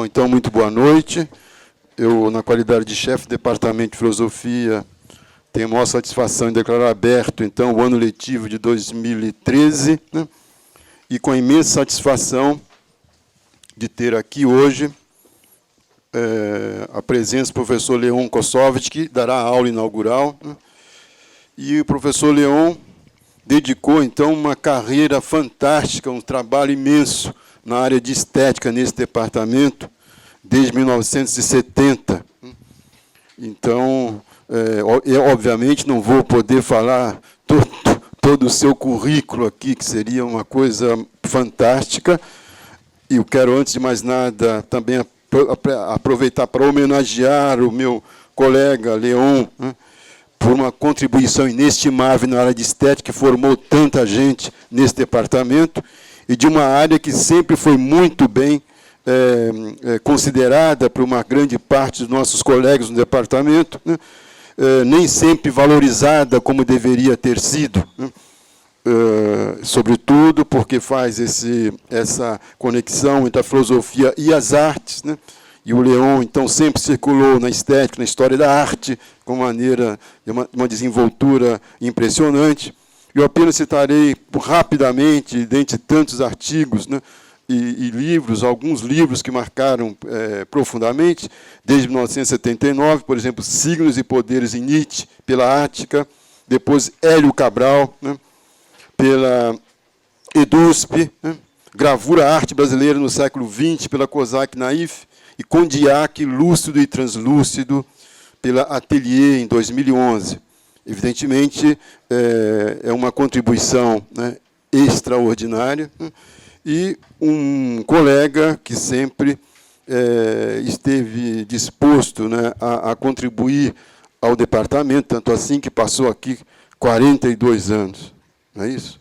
Bom, então, muito boa noite. Eu, na qualidade de chefe do Departamento de Filosofia, tenho a maior satisfação em declarar aberto, então, o ano letivo de 2013, né? E com a imensa satisfação de ter aqui hoje a presença do professor Leon Kossovich, que dará a aula inaugural, né? E o professor Leon dedicou, então, uma carreira fantástica, um trabalho imenso na área de estética nesse departamento, desde 1970. Então, eu, obviamente, não vou poder falar todo o seu currículo aqui, que seria uma coisa fantástica. E eu quero, antes de mais nada, também aproveitar para homenagear o meu colega Leon, né, por uma contribuição inestimável na área de estética, que formou tanta gente nesse departamento, e de uma área que sempre foi muito bem considerada por uma grande parte dos nossos colegas no departamento, né, nem sempre valorizada como deveria ter sido, né, sobretudo porque faz essa conexão entre a filosofia e as artes, né? E o Leon, então, sempre circulou na estética, na história da arte, com maneira de uma desenvoltura impressionante. Eu apenas citarei rapidamente, dentre tantos artigos, né, e livros, alguns livros que marcaram profundamente, desde 1979, por exemplo, Signos e Poderes em Nietzsche, pela Ática, depois Hélio Cabral, né, pela EDUSP, né, Gravura Arte Brasileira no século XX, pela Cosac Naif, e Condillac, Lúcido e Translúcido, pela Atelier, em 2011. Evidentemente, é uma contribuição, né, extraordinária, né, e um colega que sempre esteve disposto, né, a contribuir ao departamento, tanto assim que passou aqui 42 anos. Não é isso?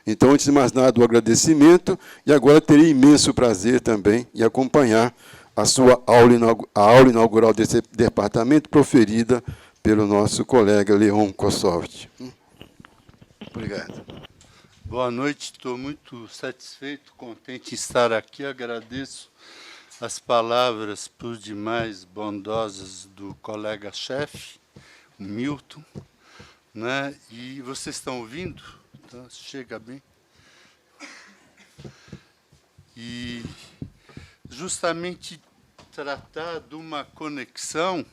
Então, antes de mais nada, o agradecimento, e agora terei imenso prazer também em acompanhar a sua aula inaugural desse departamento, proferida pelo nosso colega Leon Kossovich. Obrigado. Boa noite, estou muito satisfeito, contente em estar aqui. Agradeço as palavras, por demais bondosas, do colega-chefe, o Milton, né? E vocês estão ouvindo? Então, chega bem. E justamente tratar de uma conexão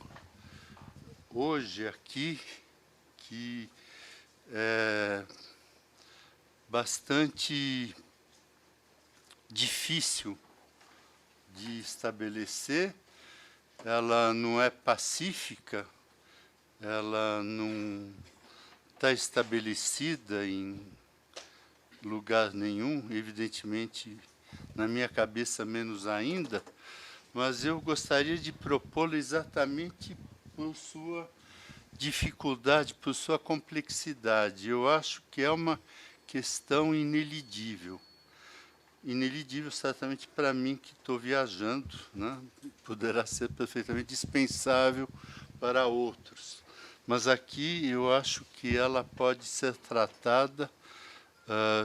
hoje aqui que é bastante difícil de estabelecer, ela não é pacífica, ela não está estabelecida em lugar nenhum, evidentemente, na minha cabeça menos ainda, mas eu gostaria de propô-la exatamente por sua dificuldade, por sua complexidade. Eu acho que é uma questão inelidível. Inelidível, certamente, para mim, que estou viajando, né? Poderá ser perfeitamente dispensável para outros. Mas aqui eu acho que ela pode ser tratada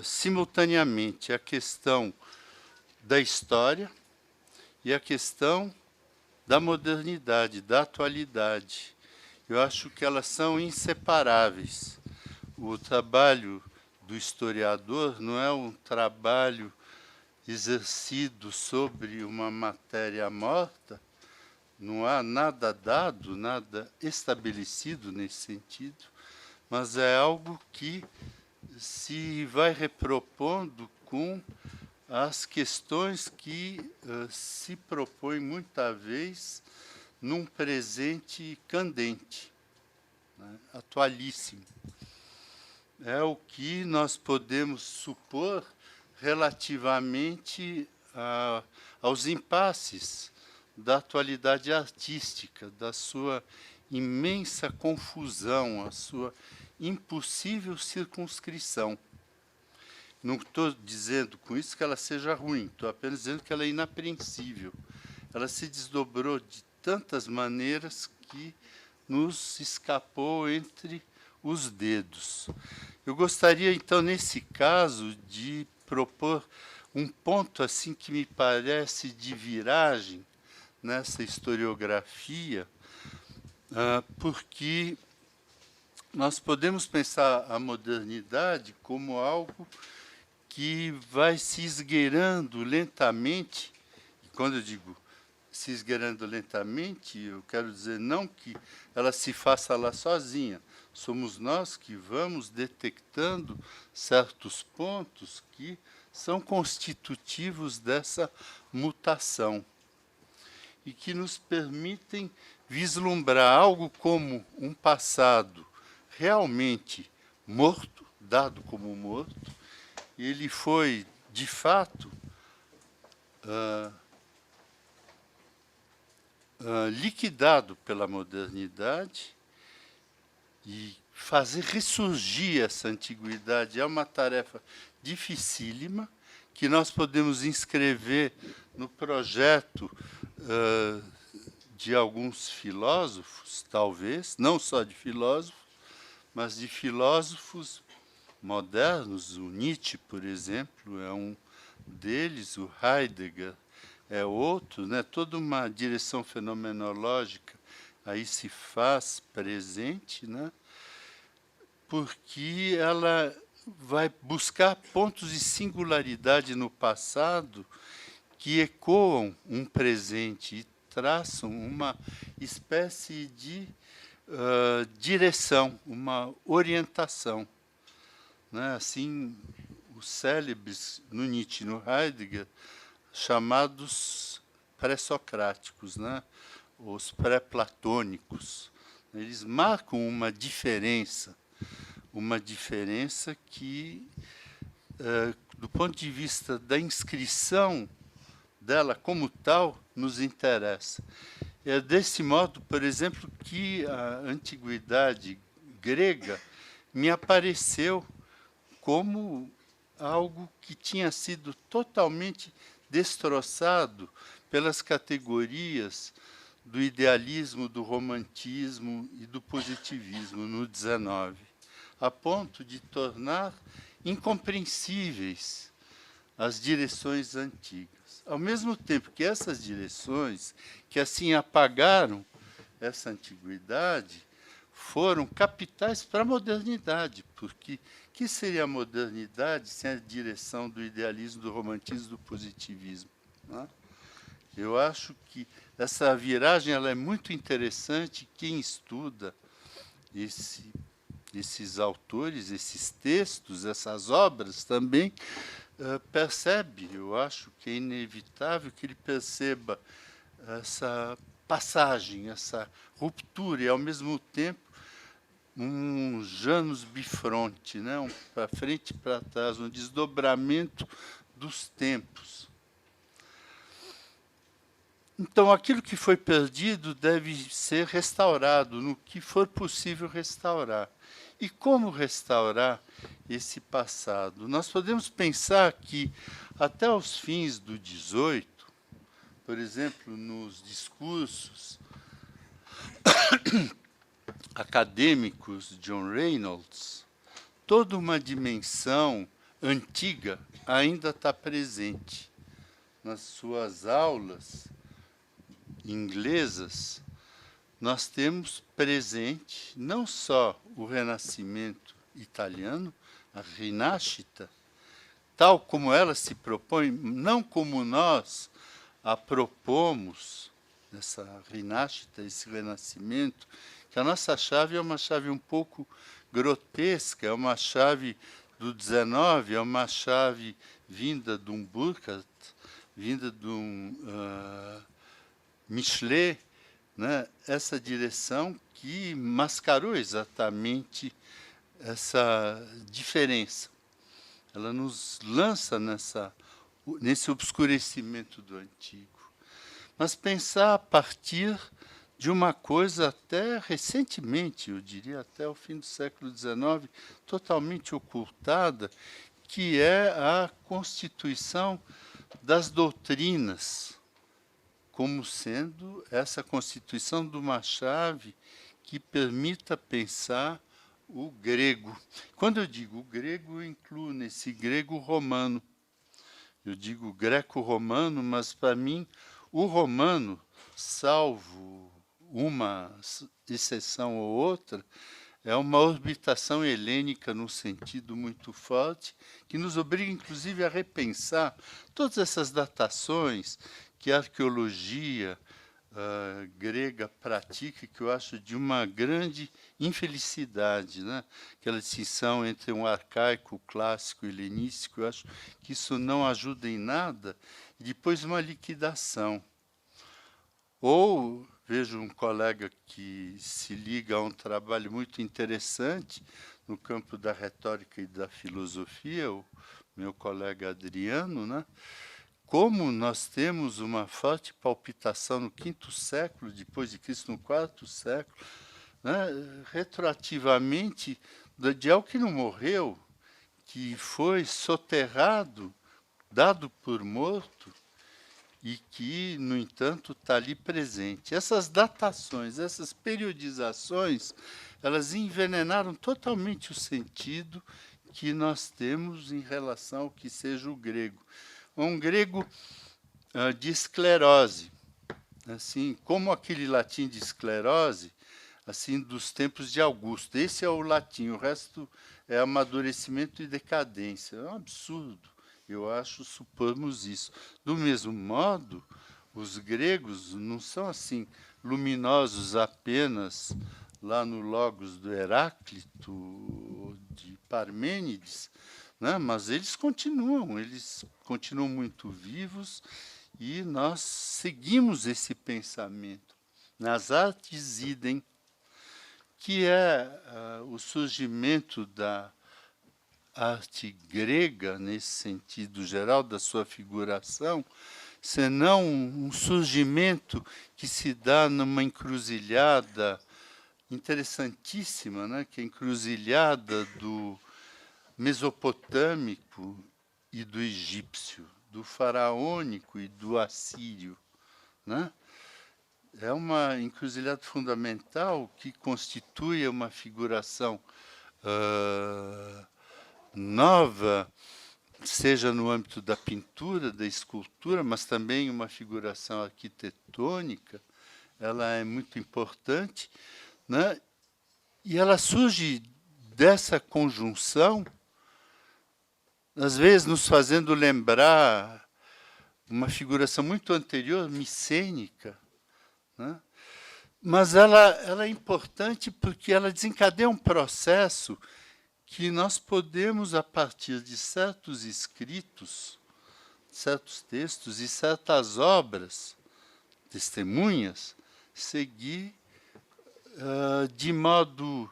simultaneamente. A questão da história e a questão da modernidade, da atualidade. Eu acho que elas são inseparáveis. O trabalho do historiador não é um trabalho exercido sobre uma matéria morta, não há nada dado, nada estabelecido nesse sentido, mas é algo que se vai repropondo com as questões que se propõem, muita vez, num presente candente, né, atualíssimo. É o que nós podemos supor relativamente aos impasses da atualidade artística, da sua imensa confusão, a sua impossível circunscrição. Não estou dizendo com isso que ela seja ruim, estou apenas dizendo que ela é inapreensível. Ela se desdobrou de tantas maneiras que nos escapou entre os dedos. Eu gostaria, então, nesse caso, de propor um ponto assim que me parece de viragem nessa historiografia, porque nós podemos pensar a modernidade como algo que vai se esgueirando lentamente. E quando eu digo se esgueirando lentamente, eu quero dizer não que ela se faça lá sozinha. Somos nós que vamos detectando certos pontos que são constitutivos dessa mutação e que nos permitem vislumbrar algo como um passado realmente morto, dado como morto. Ele foi, de fato, liquidado pela modernidade, e fazer ressurgir essa antiguidade é uma tarefa dificílima, que nós podemos inscrever no projeto de alguns filósofos, talvez, não só de filósofos, mas de filósofos modernos. O Nietzsche, por exemplo, é um deles, o Heidegger é outro, né? Toda uma direção fenomenológica aí se faz presente, né? Porque ela vai buscar pontos de singularidade no passado que ecoam um presente e traçam uma espécie de direção, uma orientação. Né? Assim, os célebres, no Nietzsche e no Heidegger, chamados pré-socráticos, né? Os pré-platônicos. Eles marcam uma diferença que, do ponto de vista da inscrição dela como tal, nos interessa. É desse modo, por exemplo, que a antiguidade grega me apareceu como algo que tinha sido totalmente destroçado pelas categorias do idealismo, do romantismo e do positivismo no XIX, a ponto de tornar incompreensíveis as direções antigas. Ao mesmo tempo que essas direções, que assim apagaram essa antiguidade, foram capitais para a modernidade, porque que seria a modernidade sem a direção do idealismo, do romantismo e do positivismo? Né? Eu acho que essa viragem ela é muito interessante. Quem estuda esses autores, esses textos, essas obras também percebe, eu acho que é inevitável que ele perceba essa passagem, essa ruptura, e ao mesmo tempo um Janus bifronte, né? Para frente e para trás, um desdobramento dos tempos. Então, aquilo que foi perdido deve ser restaurado, no que for possível restaurar. E como restaurar esse passado? Nós podemos pensar que, até os fins do XVIII, por exemplo, nos discursos acadêmicos de John Reynolds, toda uma dimensão antiga ainda está presente. Nas suas aulas inglesas, nós temos presente não só o Renascimento italiano, a Rinascita, tal como ela se propõe, não como nós a propomos, essa Rinascita, esse Renascimento, que a nossa chave é uma chave um pouco grotesca, é uma chave do XIX, é uma chave vinda de um Burckhardt, vinda de um Michelet, né? Essa direção que mascarou exatamente essa diferença. Ela nos lança nesse obscurecimento do antigo. Mas pensar a partir de uma coisa até recentemente, eu diria até o fim do século XIX, totalmente ocultada, que é a constituição das doutrinas, como sendo essa constituição de uma chave que permita pensar o grego. Quando eu digo grego, eu incluo nesse grego romano. Eu digo greco-romano, mas para mim o romano salvo uma exceção ou outra, é uma orbitação helênica num sentido muito forte, que nos obriga, inclusive, a repensar todas essas datações que a arqueologia grega pratica, que eu acho de uma grande infelicidade, né? Aquela distinção entre um arcaico, clássico e helenístico, eu acho que isso não ajuda em nada, e depois uma liquidação. Ou vejo um colega que se liga a um trabalho muito interessante no campo da retórica e da filosofia, o meu colega Adriano, né? Como nós temos uma forte palpitação no quinto século depois de Cristo, no quarto século, né? Retroativamente, de algo que não morreu, que foi soterrado, dado por morto, e que, no entanto, está ali presente. Essas datações, essas periodizações, elas envenenaram totalmente o sentido que nós temos em relação ao que seja o grego. Um grego de esclerose, assim, como aquele latim de esclerose, assim, dos tempos de Augusto. Esse é o latim, o resto é amadurecimento e decadência. É um absurdo. Eu acho, supormos isso. Do mesmo modo, os gregos não são assim luminosos apenas lá no Logos do Heráclito, de Parmênides, né? Mas eles continuam muito vivos e nós seguimos esse pensamento. Nas artes idem, que é o surgimento da arte grega, nesse sentido geral, da sua figuração, senão um surgimento que se dá numa encruzilhada interessantíssima, né? Que é a encruzilhada do mesopotâmico e do egípcio, do faraônico e do assírio, né? É uma encruzilhada fundamental que constitui uma figuração nova, seja no âmbito da pintura, da escultura, mas também uma figuração arquitetônica. Ela é muito importante, né? E ela surge dessa conjunção, às vezes nos fazendo lembrar uma figuração muito anterior, micênica, né? Mas ela é importante porque ela desencadeia um processo que nós podemos, a partir de certos escritos, certos textos e certas obras, testemunhas, seguir de modo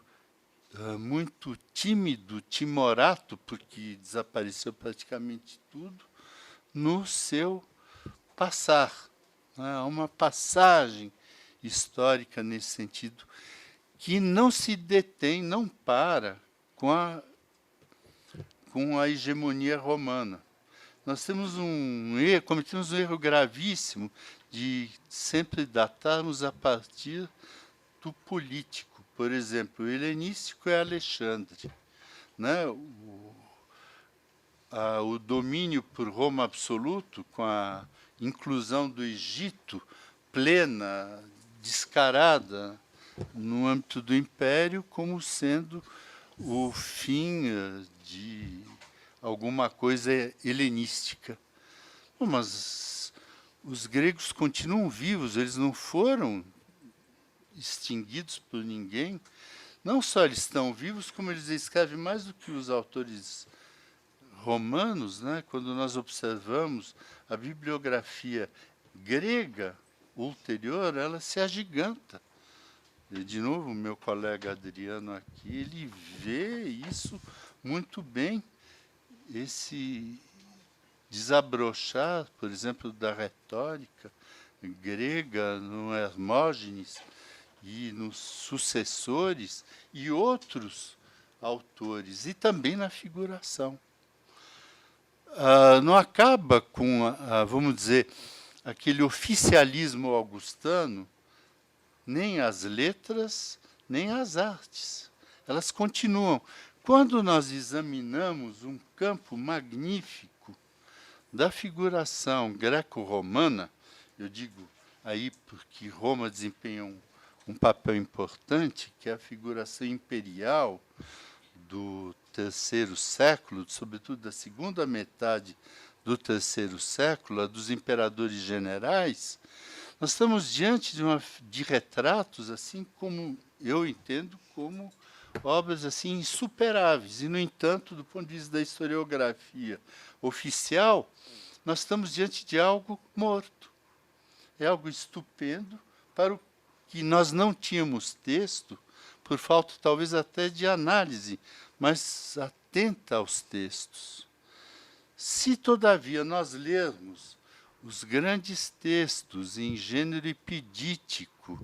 muito tímido, timorato, porque desapareceu praticamente tudo, no seu passar. Há uma passagem histórica nesse sentido, que não se detém, não para com a hegemonia romana. Nós temos cometemos um erro gravíssimo de sempre datarmos a partir do político. Por exemplo, o helenístico é Alexandre, né? O domínio por Roma absoluto, com a inclusão do Egito plena, descarada, no âmbito do Império, como sendo o fim de alguma coisa helenística. Bom, mas os gregos continuam vivos, eles não foram extinguidos por ninguém. Não só eles estão vivos, como eles escrevem mais do que os autores romanos, né? Quando nós observamos a bibliografia grega ulterior, ela se agiganta. E, de novo, o meu colega Adriano aqui, ele vê isso muito bem, esse desabrochar, por exemplo, da retórica grega no Hermógenes e nos sucessores e outros autores, e também na figuração. Não acaba com, vamos dizer, aquele oficialismo augustano, nem as letras, nem as artes. Elas continuam. Quando nós examinamos um campo magnífico da figuração greco-romana, eu digo aí porque Roma desempenha um papel importante, que é a figuração imperial do terceiro século, sobretudo da segunda metade do terceiro século, a dos imperadores generais. Nós estamos diante de retratos, assim como eu entendo, como obras assim insuperáveis. E, no entanto, do ponto de vista da historiografia oficial, nós estamos diante de algo morto. É algo estupendo para o que nós não tínhamos texto, por falta talvez até de análise, mas atenta aos textos. Se, todavia, nós lermos os grandes textos em gênero epidítico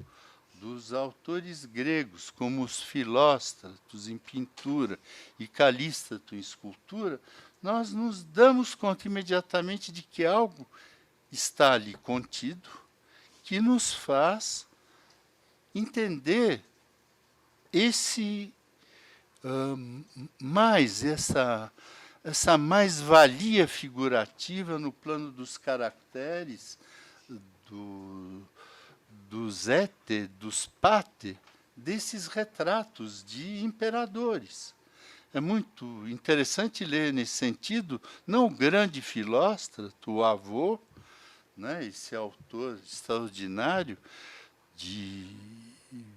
dos autores gregos, como os Filóstratos em pintura e Calístrato em escultura, nós nos damos conta imediatamente de que algo está ali contido, que nos faz entender essa mais-valia figurativa no plano dos caracteres, dos ete, dos pate, desses retratos de imperadores. É muito interessante ler nesse sentido, não o grande Filóstrato, o avô, né, esse autor extraordinário de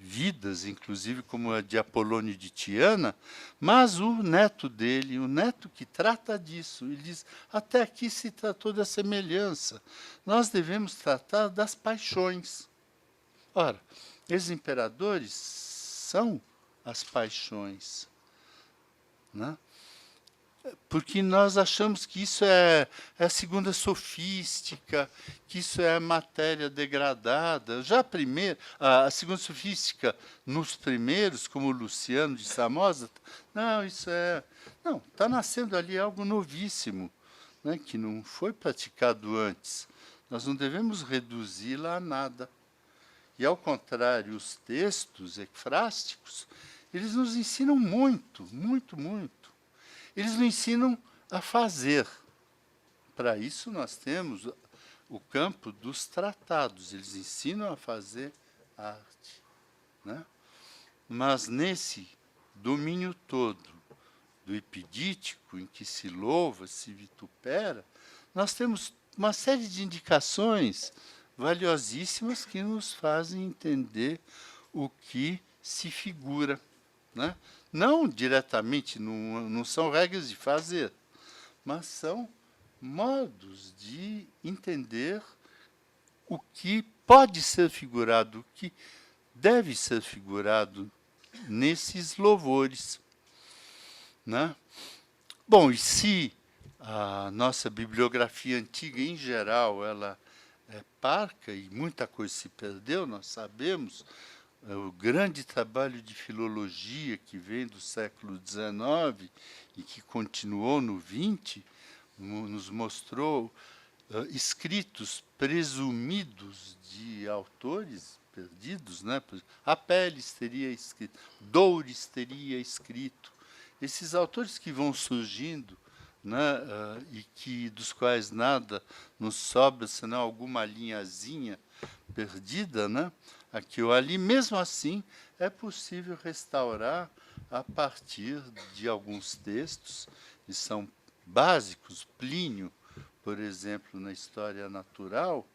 vidas, inclusive como a de Apolônio de Tiana, mas o neto dele, o neto que trata disso, ele diz, até aqui se tratou da semelhança, nós devemos tratar das paixões. Ora, esses imperadores são as paixões, né? Porque nós achamos que isso é a segunda sofística, que isso é matéria degradada. Já a segunda sofística, nos primeiros, como Luciano de Samoza, não, isso é... Não, está nascendo ali algo novíssimo, né, que não foi praticado antes. Nós não devemos reduzi-la a nada. E, ao contrário, os textos ecfrásticos, eles nos ensinam muito, muito, muito. Eles nos ensinam a fazer. Para isso, nós temos o campo dos tratados. Eles ensinam a fazer arte, né? Mas, nesse domínio todo do epidítico, em que se louva, se vitupera, nós temos uma série de indicações valiosíssimas que nos fazem entender o que se figura, né? Não diretamente, não são regras de fazer, mas são modos de entender o que pode ser figurado, o que deve ser figurado nesses louvores, né? Bom, e se a nossa bibliografia antiga, em geral, ela é parca e muita coisa se perdeu, nós sabemos, o grande trabalho de filologia que vem do século XIX e que continuou no XX, nos mostrou escritos presumidos de autores perdidos, né? Apelles teria escrito, Doures teria escrito. Esses autores que vão surgindo, né, e dos quais nada nos sobra, senão alguma linhazinha perdida, né? Aqui ou ali, mesmo assim, é possível restaurar a partir de alguns textos que são básicos. Plínio, por exemplo, na história natural,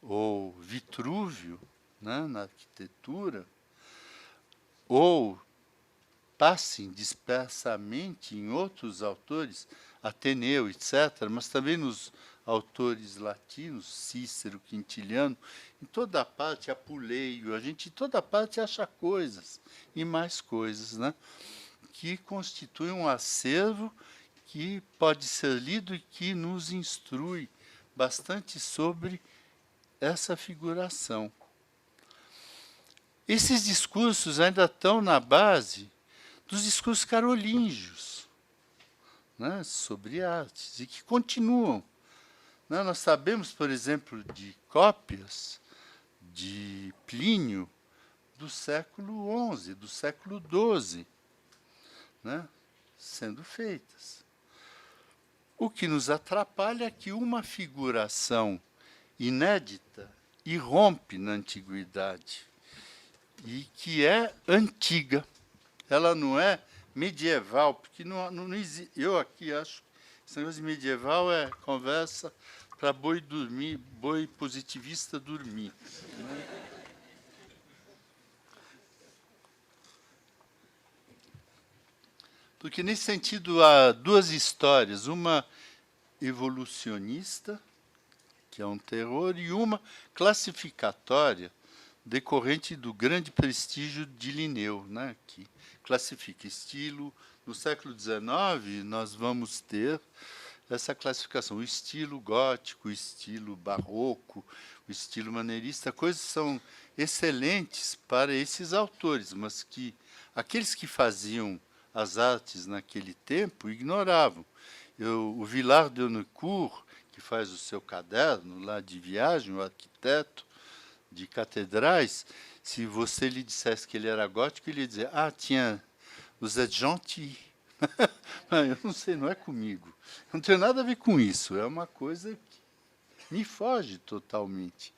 ou Vitrúvio, né, na arquitetura, ou passem dispersamente em outros autores, Ateneu, etc., mas também nos autores latinos, Cícero, Quintiliano, em toda parte, Apuleio, a gente em toda parte acha coisas, e mais coisas, né, que constituem um acervo que pode ser lido e que nos instrui bastante sobre essa figuração. Esses discursos ainda estão na base dos discursos carolíngios, né, sobre artes, e que continuam. Né, nós sabemos, por exemplo, de cópias de Plínio do século XI, do século XII, né, sendo feitas. O que nos atrapalha é que uma figuração inédita irrompe na antiguidade e que é antiga. Ela não é medieval, porque não existe. Eu aqui acho que esse negócio de medieval é conversa para boi dormir, boi positivista dormir. Porque, nesse sentido, há duas histórias, uma evolucionista, que é um terror, e uma classificatória, decorrente do grande prestígio de Linneu, né, que classifica estilo. No século XIX, nós vamos ter essa classificação, o estilo gótico, o estilo barroco, o estilo maneirista, coisas que são excelentes para esses autores, mas que aqueles que faziam as artes naquele tempo ignoravam. O Villard de Honnecourt, que faz o seu caderno lá de viagem, o arquiteto de catedrais, se você lhe dissesse que ele era gótico, ele ia dizer, ah, tiens, vous êtes gentil. Eu não sei, não é comigo. Não tem nada a ver com isso. É uma coisa que me foge totalmente.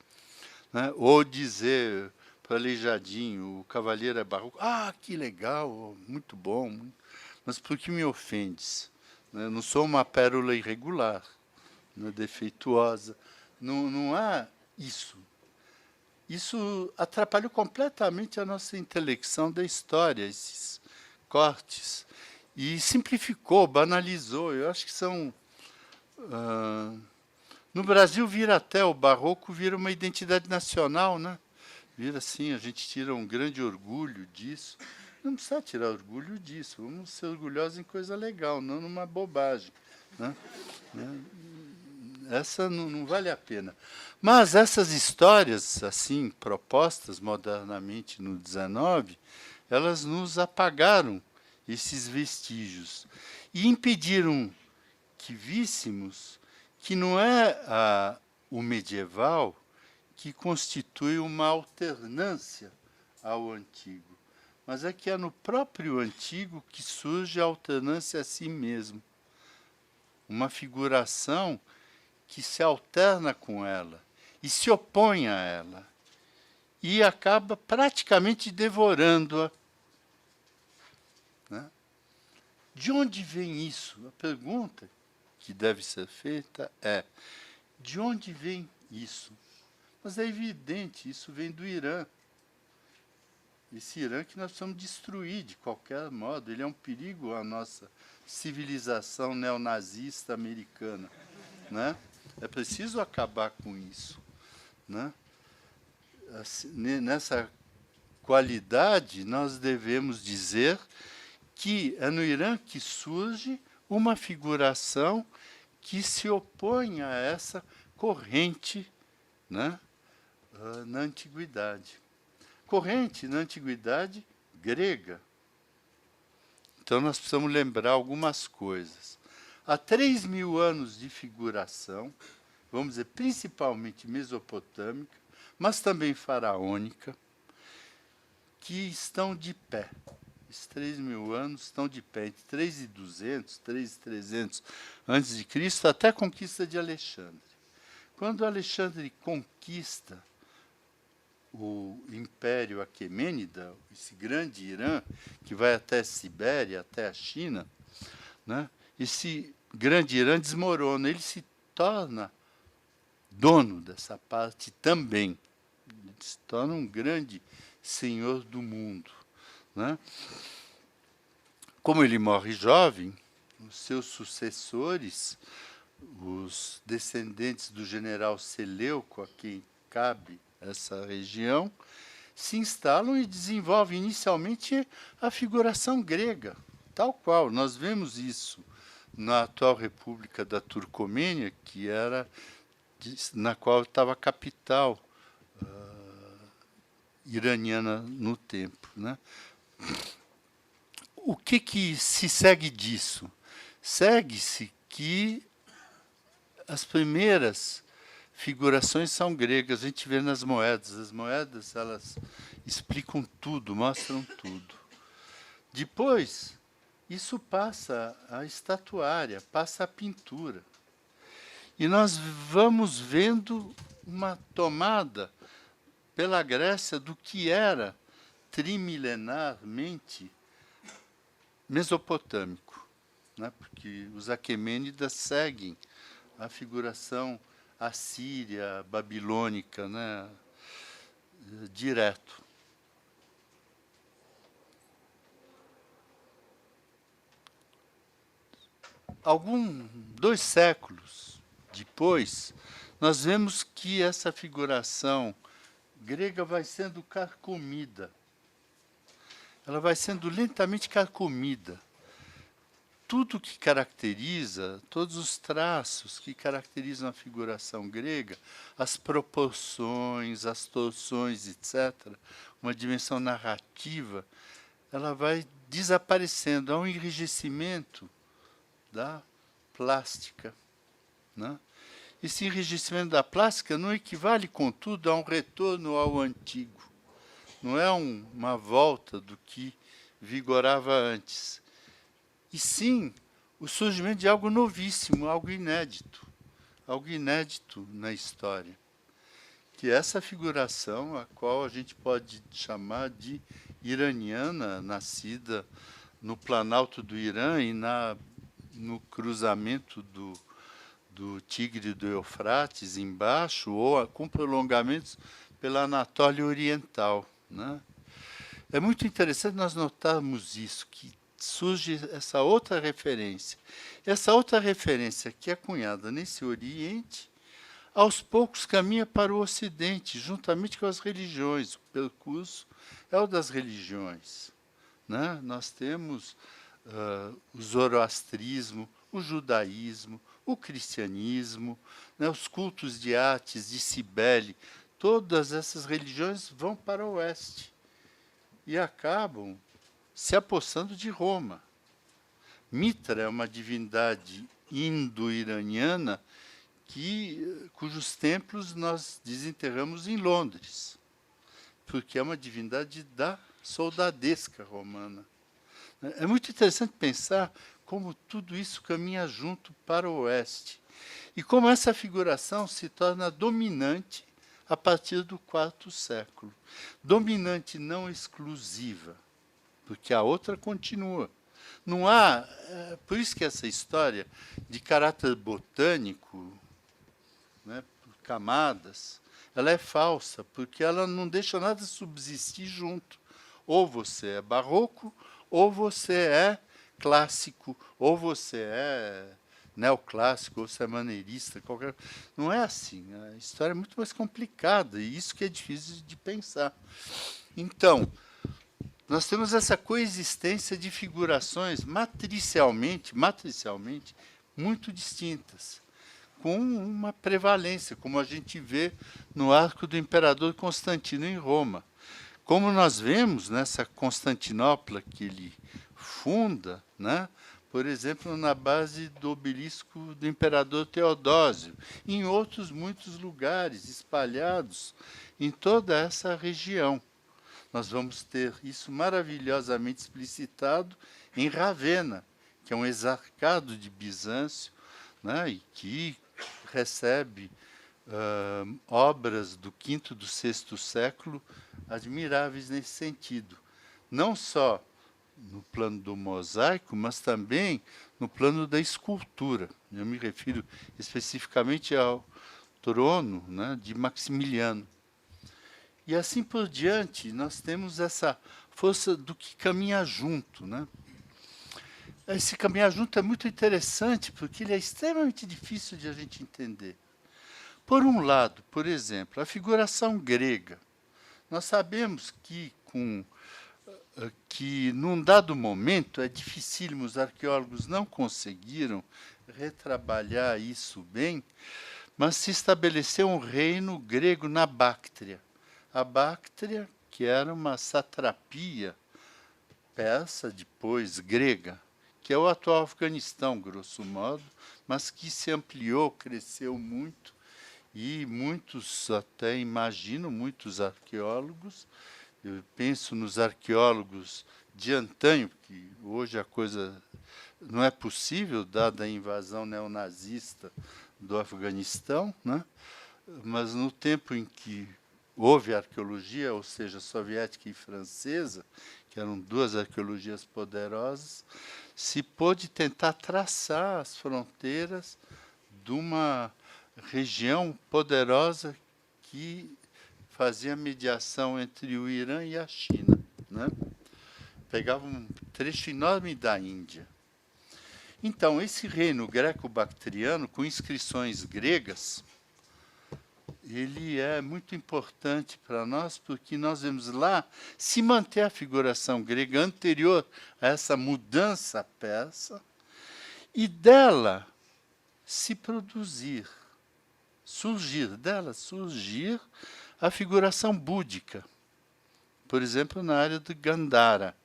Né? Ou dizer para Aleijadinho, o cavalheiro é barroco. Ah, que legal, muito bom. Mas por que me ofendes? Eu não sou uma pérola irregular, né, defeituosa. Não há isso. Isso atrapalhou completamente a nossa intelecção da história, esses cortes. E simplificou, banalizou. Eu acho que são... no Brasil, vira até o barroco, vira uma identidade nacional, né? Vira assim, a gente tira um grande orgulho disso. Não precisa tirar orgulho disso. Vamos ser orgulhosos em coisa legal, não numa bobagem, né? Essa não vale a pena. Mas essas histórias, assim, propostas modernamente no XIX, elas nos apagaram esses vestígios e impediram que víssemos que não é o medieval que constitui uma alternância ao antigo, mas é que é no próprio antigo que surge a alternância a si mesmo. Uma figuração que se alterna com ela e se opõe a ela e acaba praticamente devorando-a. Né? De onde vem isso? A pergunta que deve ser feita é, de onde vem isso? Mas é evidente, isso vem do Irã. Esse Irã que nós precisamos destruir de qualquer modo. Ele é um perigo à nossa civilização neonazista americana. Né? É preciso acabar com isso. Né? Assim, nessa qualidade, nós devemos dizer que é no Irã que surge uma figuração que se opõe a essa corrente, né, na antiguidade. Corrente na antiguidade grega. Então, nós precisamos lembrar algumas coisas. Há 3.000 anos de figuração, vamos dizer, principalmente mesopotâmica, mas também faraônica, que estão de pé. Esses 3.000 anos estão de pé, entre 3.200, 3.300 a.C., até a conquista de Alexandre. Quando Alexandre conquista o Império Aquemênida, esse grande Irã, que vai até a Sibéria, até a China, né, esse grande Irã desmorona, ele se torna dono dessa parte também. Ele se torna um grande senhor do mundo. Né? Como ele morre jovem, os seus sucessores, os descendentes do general Seleuco, a quem cabe essa região, se instalam e desenvolvem inicialmente a figuração grega, tal qual. Nós vemos isso na atual República da Turcomênia, que era na qual estava a capital iraniana no tempo. Né? O que se segue disso? Segue-se que as primeiras figurações são gregas, a gente vê nas moedas. As moedas, elas explicam tudo, mostram tudo. Depois, isso passa à estatuária, passa à pintura. E nós vamos vendo uma tomada pela Grécia do que era trimilenarmente mesopotâmico, né? Porque os Aquemênidas seguem a figuração assíria, babilônica, né? Direto. Dois séculos depois, nós vemos que essa figuração grega vai sendo carcomida. Ela vai sendo lentamente carcomida. Tudo que caracteriza, todos os traços que caracterizam a figuração grega, as proporções, as torções, etc., uma dimensão narrativa, ela vai desaparecendo. Há um enrijecimento da plástica, né? Esse enrijecimento da plástica não equivale, contudo, a um retorno ao antigo. Não é uma volta do que vigorava antes. E sim o surgimento de algo novíssimo, algo inédito na história. Que é essa figuração, a qual a gente pode chamar de iraniana, nascida no Planalto do Irã e no cruzamento do Tigre e do Eufrates embaixo, ou com prolongamentos pela Anatólia Oriental, né? É muito interessante nós notarmos isso, que surge essa outra referência. Essa outra referência que é cunhada nesse Oriente, aos poucos caminha para o Ocidente, juntamente com as religiões. O percurso é o das religiões, né? Nós temos o zoroastrismo, o judaísmo, o cristianismo, né, os cultos de Átis, de Cibele, todas essas religiões vão para o oeste e acabam se apossando de Roma. Mitra é uma divindade indo-iraniana cujos templos nós desenterramos em Londres, porque é uma divindade da soldadesca romana. É muito interessante pensar como tudo isso caminha junto para o oeste e como essa figuração se torna dominante a partir do IV século. Dominante não exclusiva, porque a outra continua. Não há, por isso que essa história de caráter botânico, né, por camadas, ela é falsa, porque ela não deixa nada subsistir junto. Ou você é barroco, ou você é clássico, ou você é neoclássico, ou você é maneirista, qualquer. Não é assim. A história é muito mais complicada, e isso que é difícil de pensar. Então, nós temos essa coexistência de figurações matricialmente muito distintas, com uma prevalência, como a gente vê no arco do imperador Constantino em Roma. Como nós vemos nessa Constantinopla que ele funda, né, por exemplo, na base do obelisco do imperador Teodósio, em outros muitos lugares espalhados em toda essa região. Nós vamos ter isso maravilhosamente explicitado em Ravenna, que é um exarcado de Bizâncio, né, e que recebe obras do V do VI século admiráveis nesse sentido. Não só no plano do mosaico, mas também no plano da escultura. Eu me refiro especificamente ao trono, né, de Maximiliano. E assim por diante, nós temos essa força do que caminha junto, né? Esse caminhar junto é muito interessante, porque ele é extremamente difícil de a gente entender. Por um lado, por exemplo, a figuração grega. Nós sabemos que num dado momento, é dificílimo, os arqueólogos não conseguiram retrabalhar isso bem, mas se estabeleceu um reino grego na Báctria. A Báctria, que era uma satrapia persa, depois grega, que é o atual Afeganistão, grosso modo, mas que se ampliou, cresceu muito, e muitos, até imagino, muitos arqueólogos, eu penso nos arqueólogos de antanho, porque hoje a coisa não é possível, dada a invasão neonazista do Afeganistão, né? Mas no tempo em que houve arqueologia, ou seja, soviética e francesa, que eram duas arqueologias poderosas, se pôde tentar traçar as fronteiras de uma região poderosa que fazia mediação entre o Irã e a China, né? Pegava um trecho enorme da Índia. Então, esse reino greco-bactriano, com inscrições gregas, ele é muito importante para nós, porque nós vemos lá se manter a figuração grega anterior a essa mudança persa, e dela se produzir, surgir a figuração búdica, por exemplo, na área do Gandhara.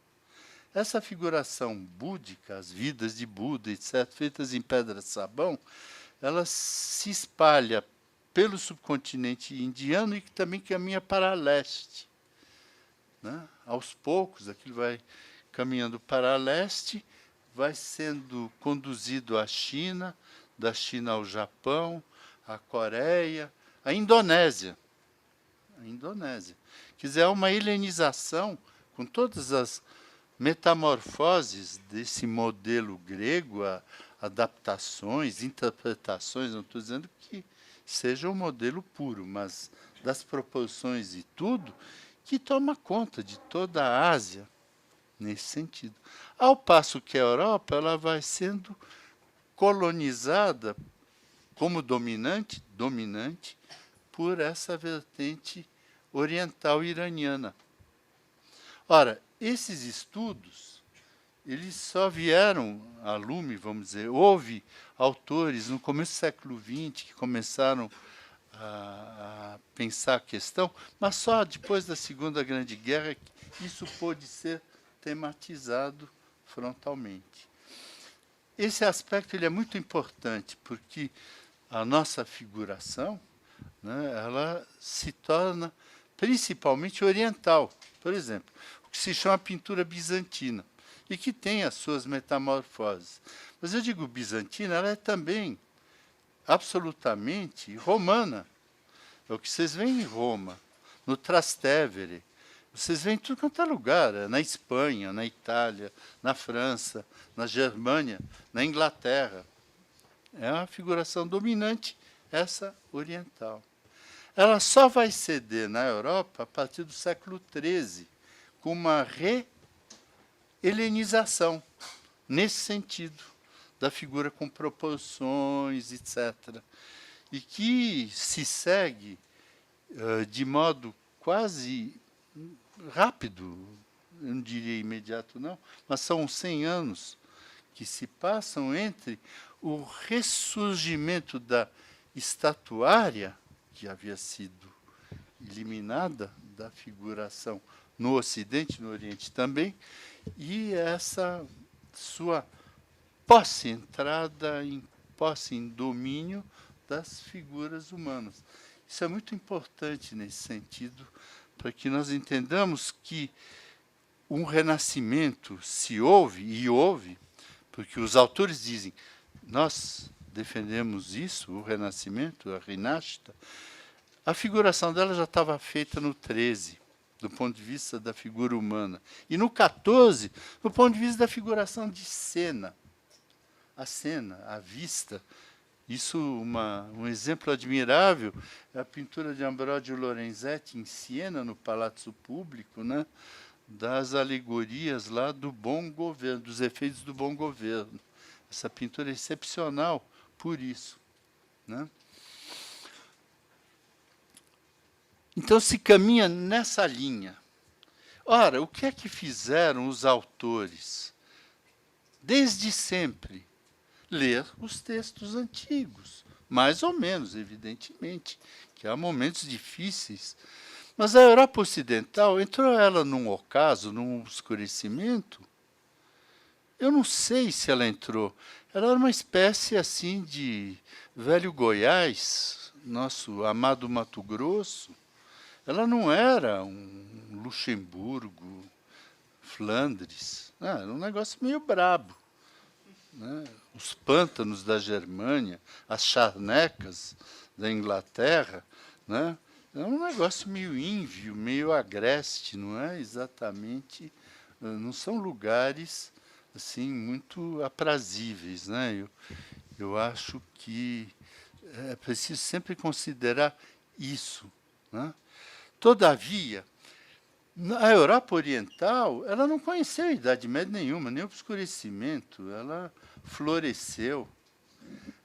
Essa figuração búdica, as vidas de Buda, etc., feitas em pedra-sabão, ela se espalha pelo subcontinente indiano e que também caminha para leste, né? Aos poucos, aquilo vai caminhando para leste, vai sendo conduzido à China, da China ao Japão, à Coreia, à Indonésia. A Indonésia. Quer dizer, é uma helenização com todas as metamorfoses desse modelo grego, adaptações, interpretações, não estou dizendo que seja um modelo puro, mas das proporções e tudo, que toma conta de toda a Ásia, nesse sentido. Ao passo que a Europa ela vai sendo colonizada como dominante por essa vertente oriental iraniana. Ora, esses estudos, eles só vieram a lume, vamos dizer, houve autores no começo do século XX que começaram a pensar a questão, mas só depois da Segunda Grande Guerra que isso pôde ser tematizado frontalmente. Esse aspecto ele é muito importante, porque a nossa figuração, né, ela se torna principalmente oriental. Por exemplo, o que se chama pintura bizantina, e que tem as suas metamorfoses. Mas eu digo bizantina, ela é também absolutamente romana. É o que vocês veem em Roma, no Trastevere, vocês veem em tudo quanto é lugar, na Espanha, na Itália, na França, na Germânia, na Inglaterra. É uma figuração dominante, essa oriental. Ela só vai ceder na Europa a partir do século XIII, com uma helenização, nesse sentido, da figura com proporções, etc. E que se segue de modo quase rápido, eu não diria imediato não, mas são 100 anos que se passam entre o ressurgimento da estatuária, que havia sido eliminada da figuração no Ocidente, no Oriente também, e essa sua posse-entrada, posse em domínio das figuras humanas. Isso é muito importante nesse sentido, para que nós entendamos que um renascimento se houve, e houve, porque os autores dizem, nós defendemos isso, o renascimento, a Rinashta, a figuração dela já estava feita no 13, do ponto de vista da figura humana. E no 14, do ponto de vista da figuração de cena. A cena, a vista. Isso, um exemplo admirável, é a pintura de Ambrogio Lorenzetti em Siena, no Palazzo Público, né, das alegorias lá do bom governo, dos efeitos do bom governo. Essa pintura é excepcional por isso, né? Então, se caminha nessa linha. Ora, o que é que fizeram os autores? Desde sempre, ler os textos antigos, mais ou menos, evidentemente, que há momentos difíceis. Mas a Europa Ocidental, entrou ela num ocaso, num obscurecimento? Eu não sei se ela entrou. Ela era uma espécie assim de velho Goiás, nosso amado Mato Grosso. Ela não era um Luxemburgo, Flandres. Era um negócio meio brabo, né? Os pântanos da Germânia, as charnecas da Inglaterra, né? É um negócio meio ínvio, meio agreste, não é exatamente, não são lugares assim muito aprazíveis, né? Eu acho que é preciso sempre considerar isso, né? Todavia, a Europa Oriental, ela não conheceu a Idade Média nenhuma, nem obscurecimento, ela floresceu.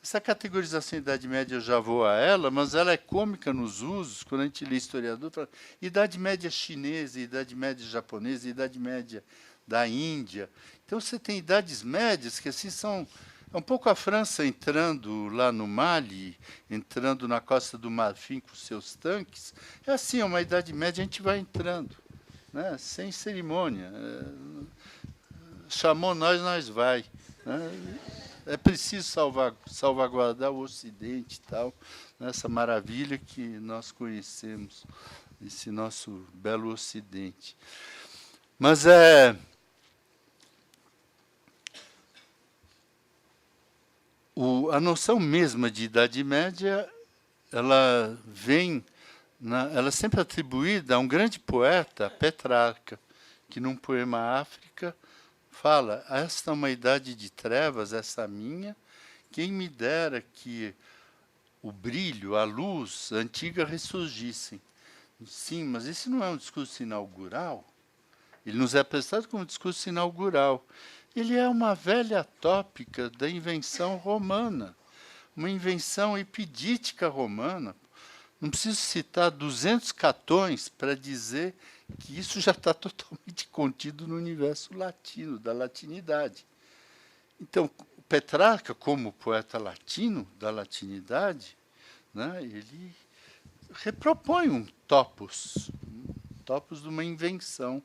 Essa categorização Idade Média eu já vou a ela, mas ela é cômica nos usos, quando a gente lê historiador, fala, Idade Média chinesa, Idade Média japonesa, Idade Média da Índia. Então você tem idades médias que assim são é um pouco a França entrando lá no Mali, entrando na Costa do Marfim com seus tanques. É assim, é uma Idade Média, a gente vai entrando, né, sem cerimônia. Chamou nós, nós vai. Né? É preciso salvaguardar o Ocidente e tal, essa maravilha que nós conhecemos, esse nosso belo Ocidente. Mas a noção mesma de Idade Média, ela vem, ela é sempre atribuída a um grande poeta, Petrarca, que num poema África fala, esta é uma idade de trevas, essa minha, quem me dera que o brilho, a luz antiga ressurgissem. Sim, mas esse não é um discurso inaugural. Ele nos é apresentado como um discurso inaugural. Ele é uma velha tópica da invenção romana, uma invenção epidítica romana. Não preciso citar 200 Catões para dizer que isso já está totalmente contido no universo latino, da latinidade. Então, Petrarca, como poeta latino, da latinidade, né, ele repropõe um topos de uma invenção.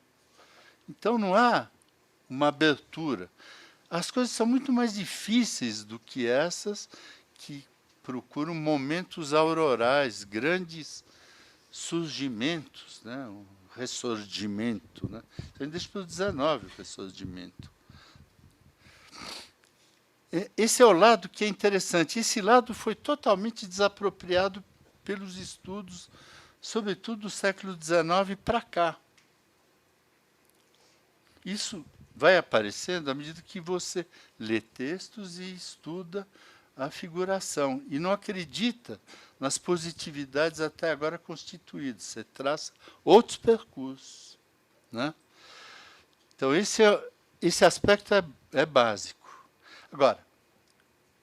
Então, não há uma abertura. As coisas são muito mais difíceis do que essas que procuram momentos aurorais, grandes surgimentos, né? Um ressurgimento. Né? Então, deixa para o 19 o ressurgimento. Esse é o lado que é interessante. Esse lado foi totalmente desapropriado pelos estudos, sobretudo do século XIX para cá. Isso vai aparecendo à medida que você lê textos e estuda a figuração. E não acredita nas positividades até agora constituídas. Você traça outros percursos. Né? Então, esse aspecto é básico. Agora,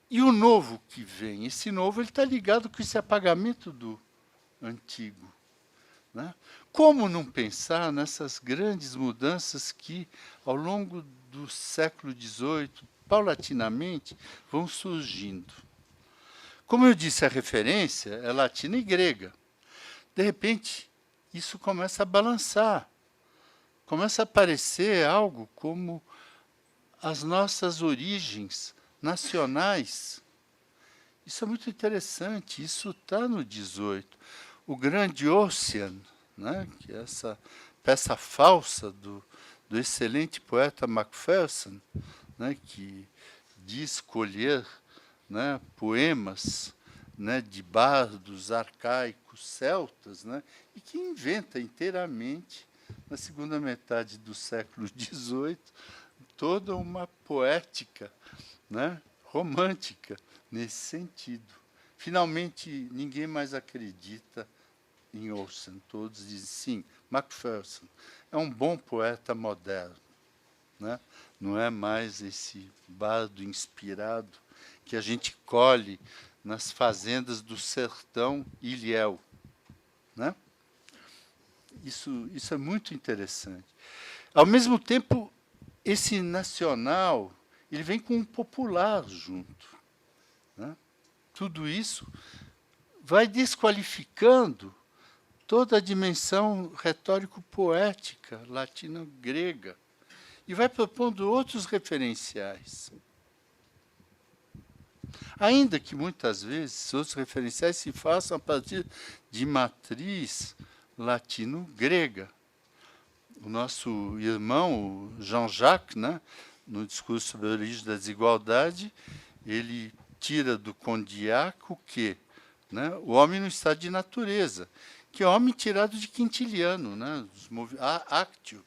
e o novo que vem? Esse novo está ligado com esse apagamento do antigo. Né? Como não pensar nessas grandes mudanças que, ao longo do século XVIII, paulatinamente, vão surgindo? Como eu disse, a referência é latina e grega. De repente, isso começa a balançar. Começa a aparecer algo como as nossas origens nacionais. Isso é muito interessante, isso está no 18. O grande Ossian, né, que é essa peça falsa do excelente poeta Macpherson, né, que diz colher, né, poemas, né, de bardos arcaicos celtas, né, e que inventa inteiramente, na segunda metade do século XVIII, toda uma poética, né, romântica nesse sentido. Finalmente, ninguém mais acredita em Ossian. Todos dizem, sim, Macpherson é um bom poeta moderno. Né? Não é mais esse bardo inspirado que a gente colhe nas fazendas do sertão Ilhéu. Né? Isso é muito interessante. Ao mesmo tempo, esse nacional ele vem com um popular junto. Né? Tudo isso vai desqualificando toda a dimensão retórico-poética latino-grega e vai propondo outros referenciais. Ainda que muitas vezes outros referenciais se façam a partir de matriz latino-grega. O nosso irmão Jean-Jacques, né, no discurso sobre a origem da desigualdade, ele tira do Condillac o quê? Né? O homem no estado de natureza, que é homem tirado de Quintiliano, né? Actio,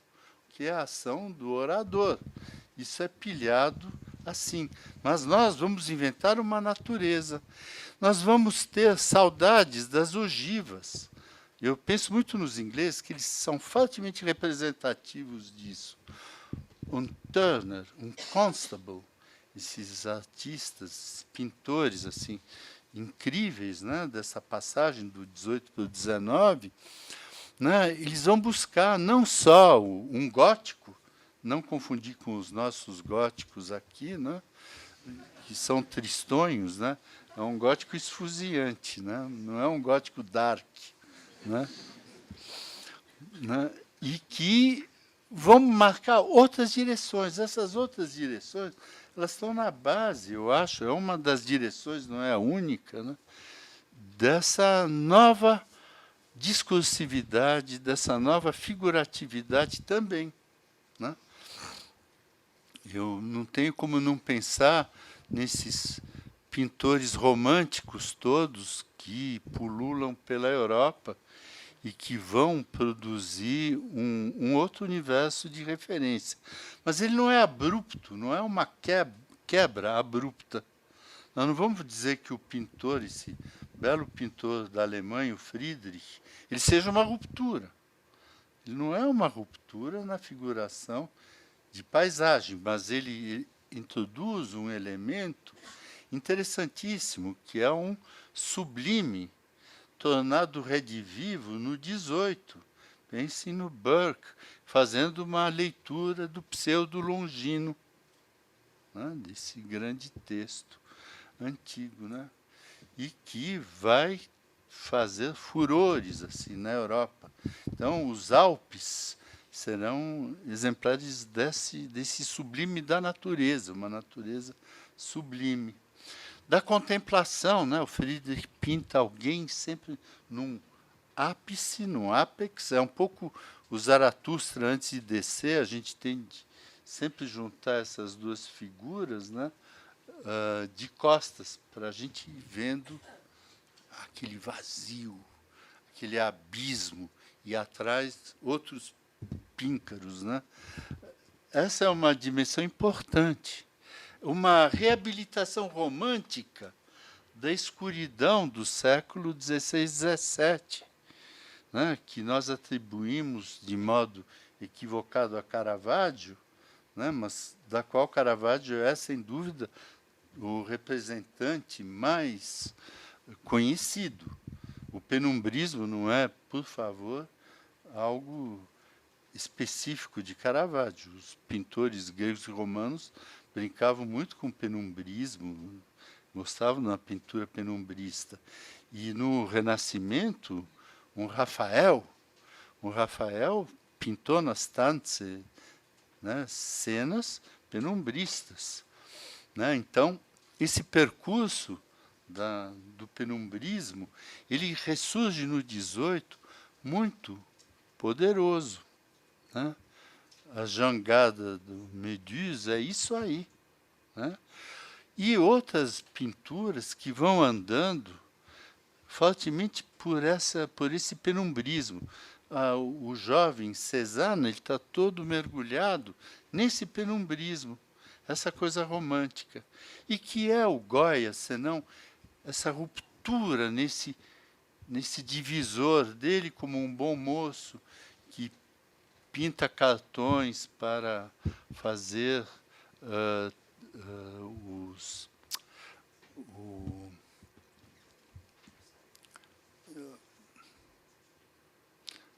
que é a ação do orador. Isso é pilhado assim. Mas nós vamos inventar uma natureza. Nós vamos ter saudades das ogivas. Eu penso muito nos ingleses, que eles são fortemente representativos disso. Um Turner, um Constable, esses artistas, pintores assim incríveis, né, dessa passagem do 18 para o 19, né, eles vão buscar não só um gótico, não confundir com os nossos góticos aqui, né, que são tristonhos, né, é um gótico esfuziante, né, não é um gótico dark, né, e que vão marcar outras direções. Essas outras direções, elas estão na base, eu acho, é uma das direções, não é a única, né, dessa nova discursividade, dessa nova figuratividade também, né? Eu não tenho como não pensar nesses pintores românticos todos que pululam pela Europa e que vão produzir um outro universo de referência. Mas ele não é abrupto, não é uma quebra abrupta. Nós não vamos dizer que o pintor, esse belo pintor da Alemanha, o Friedrich, ele seja uma ruptura. Ele não é uma ruptura na figuração de paisagem, mas ele introduz um elemento interessantíssimo, que é um sublime, tornado redivivo no 18. Pense no Burke, fazendo uma leitura do pseudo-longino, né, desse grande texto antigo, né, e que vai fazer furores assim na Europa. Então, os Alpes serão exemplares desse sublime da natureza, uma natureza sublime. Da contemplação, né? O Friedrich pinta alguém sempre num ápice, num ápex, é um pouco o Zaratustra antes de descer, a gente tem de sempre juntar essas duas figuras, né? De costas, para a gente ir vendo aquele vazio, aquele abismo, e atrás outros píncaros, né? Essa é uma dimensão importante. Uma reabilitação romântica da escuridão do século XVI, XVII, né, que nós atribuímos de modo equivocado a Caravaggio, né, mas da qual Caravaggio é, sem dúvida, o representante mais conhecido. O penumbrismo não é, por favor, algo específico de Caravaggio. Os pintores gregos e romanos brincavam muito com o penumbrismo, gostavam da pintura penumbrista. E no Renascimento, um Rafael pintou nas Tanze, né, cenas penumbristas, né? Então, esse percurso do penumbrismo, ele ressurge no 18 muito poderoso, né? A jangada do Medusa é isso aí, né? E outras pinturas que vão andando fortemente por esse penumbrismo. O jovem Cézanne está todo mergulhado nesse penumbrismo, essa coisa romântica. E que é o Goya, senão essa ruptura nesse divisor dele como um bom moço que pinta cartões para fazer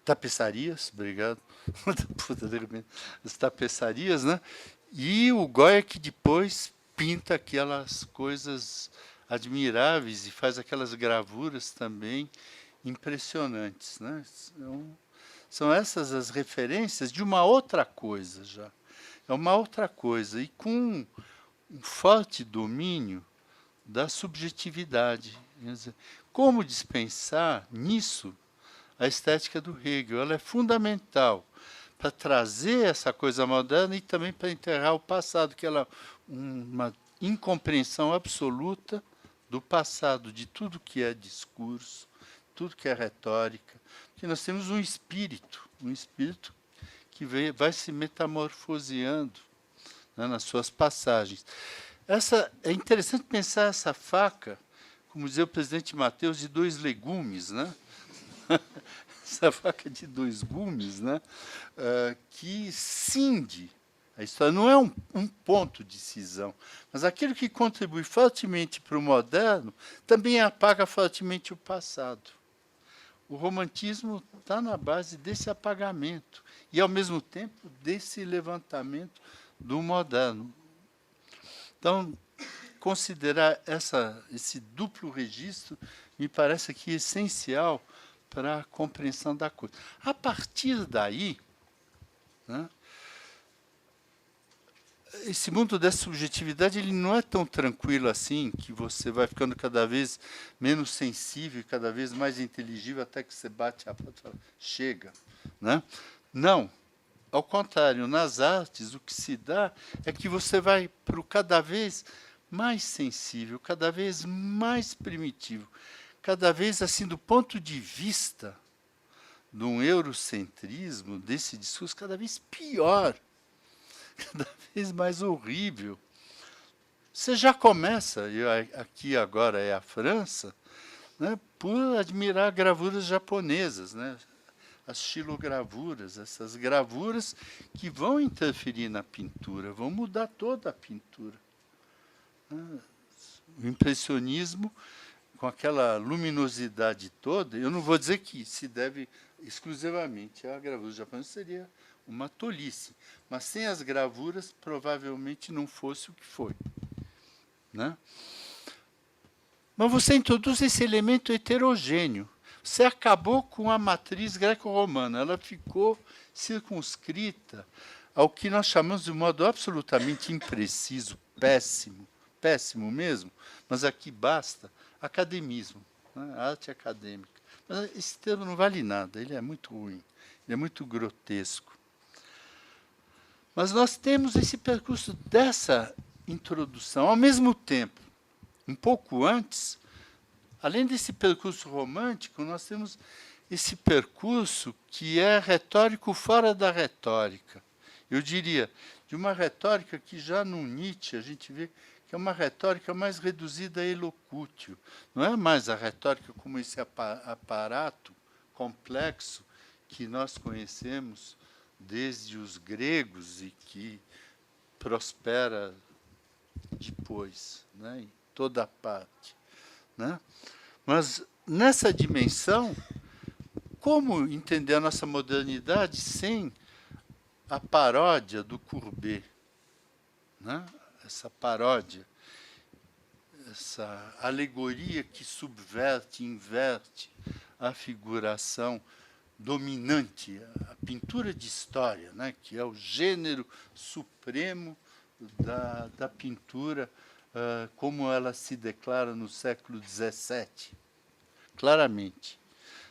tapeçarias, obrigado, as tapeçarias, né? E o Goya que depois pinta aquelas coisas admiráveis e faz aquelas gravuras também impressionantes, né? São essas as referências de uma outra coisa já. É uma outra coisa, e com um forte domínio da subjetividade. Quer dizer, como dispensar nisso a estética do Hegel? Ela é fundamental para trazer essa coisa moderna e também para enterrar o passado, que ela é uma incompreensão absoluta do passado, de tudo que é discurso, tudo que é retórica, porque nós temos um espírito que vai se metamorfoseando, né, nas suas passagens. É interessante pensar essa faca, como dizia o presidente Mateus, de 2 legumes, né? Essa faca de 2 gumes, né? Que cinde a história. Não é um ponto de cisão, mas aquilo que contribui fortemente para o moderno também apaga fortemente o passado. O romantismo está na base desse apagamento e, ao mesmo tempo, desse levantamento do moderno. Então, considerar esse duplo registro me parece aqui essencial para a compreensão da coisa. A partir daí, né, esse mundo dessa subjetividade ele não é tão tranquilo assim, que você vai ficando cada vez menos sensível, cada vez mais inteligível, até que você bate a porta e fala, chega. Né? Não. Ao contrário, nas artes, o que se dá é que você vai para o cada vez mais sensível, cada vez mais primitivo, cada vez, assim, do ponto de vista de um eurocentrismo, desse discurso, cada vez pior, cada vez mais horrível. Você já começa, aqui agora é a França, né, por admirar gravuras japonesas, né? As xilogravuras, essas gravuras que vão interferir na pintura, vão mudar toda a pintura. O impressionismo, com aquela luminosidade toda, eu não vou dizer que se deve exclusivamente à gravura japonesa, seria uma tolice, mas sem as gravuras provavelmente não fosse o que foi. Né? Mas você introduz esse elemento heterogêneo. Você acabou com a matriz greco-romana, ela ficou circunscrita ao que nós chamamos de modo absolutamente impreciso, péssimo, péssimo mesmo, mas aqui basta academismo, né? Arte acadêmica. Mas esse termo não vale nada, ele é muito ruim, ele é muito grotesco. Mas nós temos esse percurso dessa introdução, ao mesmo tempo, um pouco antes, além desse percurso romântico, nós temos esse percurso que é retórico fora da retórica. Eu diria, de uma retórica que já no Nietzsche a gente vê que é uma retórica mais reduzida a elocútio. Não é mais a retórica como esse aparato complexo que nós conhecemos desde os gregos e que prospera depois, né, em toda parte. Né? Mas, nessa dimensão, como entender a nossa modernidade sem a paródia do Courbet? Né? Essa paródia, essa alegoria que subverte, inverte a figuração dominante, a pintura de história, né? Que é o gênero supremo da pintura, como ela se declara no século XVII, claramente.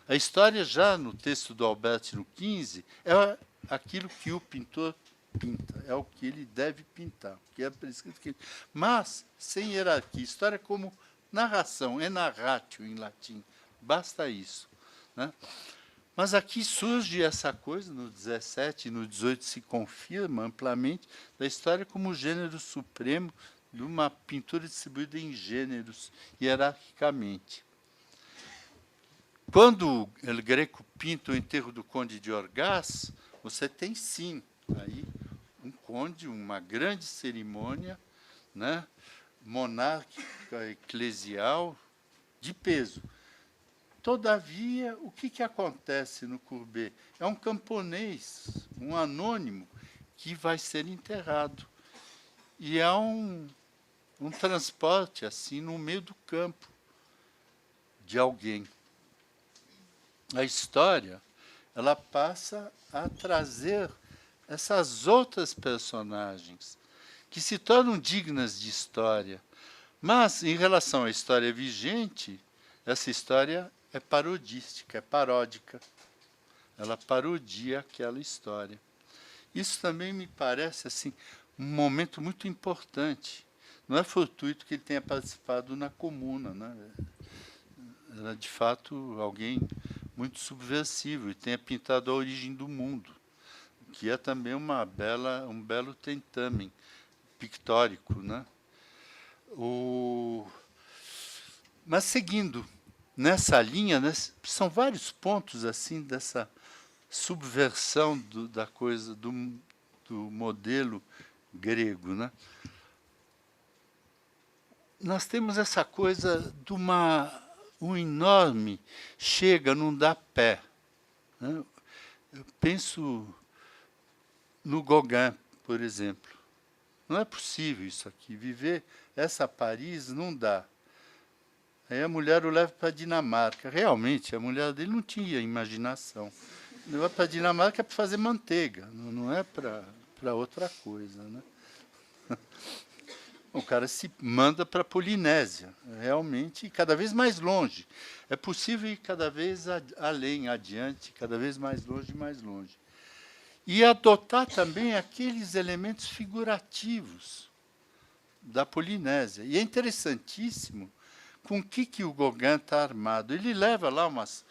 A história, já no texto do Alberti, no 15, é aquilo que o pintor pinta, é o que ele deve pintar, o que é prescrito que ele... Mas, sem hierarquia, história como narração, é narratio em latim, basta isso. Né? Mas aqui surge essa coisa, no 17 e no 18 se confirma amplamente, da história como gênero supremo de uma pintura distribuída em gêneros, hierarquicamente. Quando El Greco pinta o enterro do conde de Orgaz, você tem, sim, aí um conde, uma grande cerimônia, né, monárquica, eclesial, de peso. Todavia, o que acontece no Courbet? É um camponês, um anônimo, que vai ser enterrado. E é um transporte, assim, no meio do campo, de alguém. A história, ela passa a trazer essas outras personagens, que se tornam dignas de história. Mas, em relação à história vigente, essa história é parodística, é paródica. Ela parodia aquela história. Isso também me parece assim, um momento muito importante. Não é fortuito que ele tenha participado na Comuna. Né? era de fato alguém muito subversivo e tenha pintado a origem do mundo, que é também um belo tentamen pictórico, né? Mas seguindo nessa linha, né, são vários pontos assim dessa subversão da coisa do modelo grego, né? Nós temos essa coisa de um enorme chega, não dá pé, né? Eu penso no Gauguin, por exemplo. Não é possível isso aqui. Viver essa Paris não dá. Aí a mulher o leva para a Dinamarca. Realmente, a mulher dele não tinha imaginação. Leva para a Dinamarca para fazer manteiga, não é para outra coisa, né? O cara se manda para a Polinésia, realmente, cada vez mais longe. É possível ir cada vez além, adiante, cada vez mais longe e mais longe. E adotar também aqueles elementos figurativos da Polinésia. E é interessantíssimo com o que o Gauguin está armado. Ele leva lá umas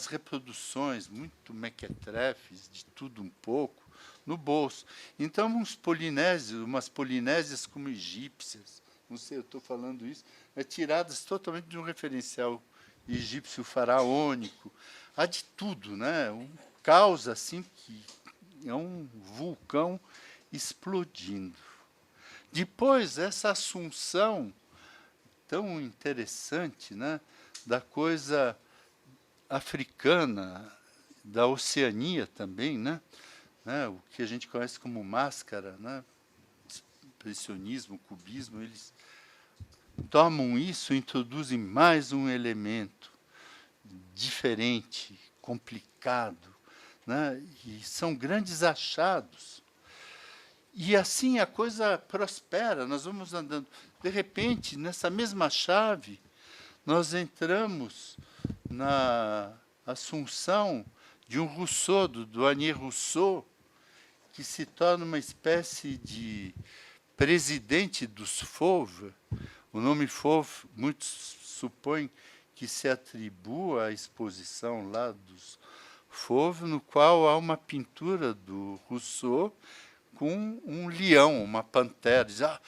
reproduções muito mequetrefes, de tudo um pouco, no bolso. Então, umas polinésias como egípcias, não sei, eu estou falando isso, tiradas totalmente de um referencial egípcio faraônico. Há de tudo, né? Um caos assim que é um vulcão explodindo. Depois, essa assunção tão interessante, né, da coisa africana, da Oceania também, né, o que a gente conhece como máscara, né, expressionismo, cubismo, eles tomam isso e introduzem mais um elemento diferente, complicado, né, e são grandes achados. E assim a coisa prospera, nós vamos andando. De repente, nessa mesma chave, nós entramos na assunção de um Rousseau, do Doyen Rousseau, que se torna uma espécie de presidente dos Fauves. O nome Fauve, muitos supõem que se atribua à exposição lá dos Fauves, no qual há uma pintura do Rousseau com um leão, uma pantera. Diz, a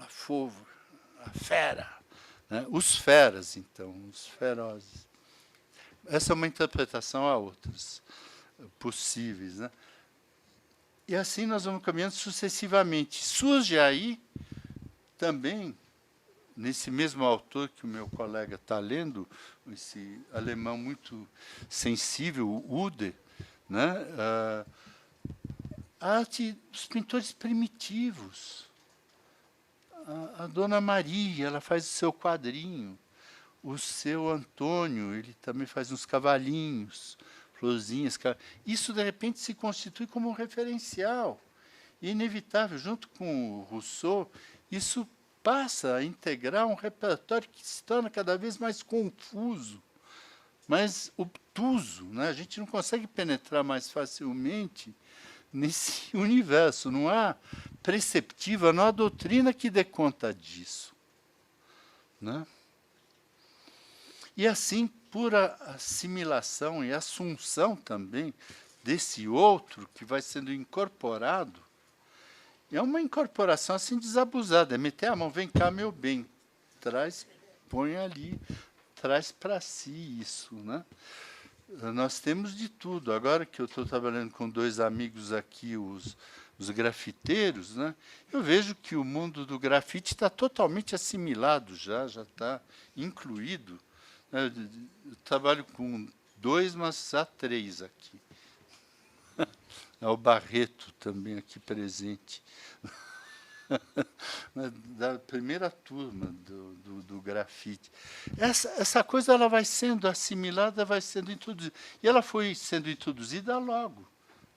Fauve, a fera. Né? Os feras, então, os ferozes. Essa é uma interpretação, há outras possíveis, né? E assim nós vamos caminhando sucessivamente. Surge aí também, nesse mesmo autor que o meu colega está lendo, esse alemão muito sensível, o Ude, né? A arte dos pintores primitivos. A Dona Maria, ela faz o seu quadrinho. O seu Antônio, ele também faz uns cavalinhos, florzinhas. Isso, de repente, se constitui como um referencial. E inevitável, junto com o Rousseau, isso passa a integrar um repertório que se torna cada vez mais confuso, mais obtuso, né? A gente não consegue penetrar mais facilmente nesse universo. Não há preceptiva, não há doutrina que dê conta disso, né? E assim, por assimilação e assunção também desse outro que vai sendo incorporado, é uma incorporação assim desabusada, é meter a mão, vem cá, meu bem, traz, põe ali, traz para si isso, né? Nós temos de tudo. Agora que eu estou trabalhando com dois amigos aqui, os grafiteiros, né, eu vejo que o mundo do grafite está totalmente assimilado já está incluído. Eu trabalho com dois, mas há três aqui. É o Barreto também aqui presente. Da primeira turma do grafite. Essa coisa ela vai sendo assimilada, vai sendo introduzida. E ela foi sendo introduzida logo.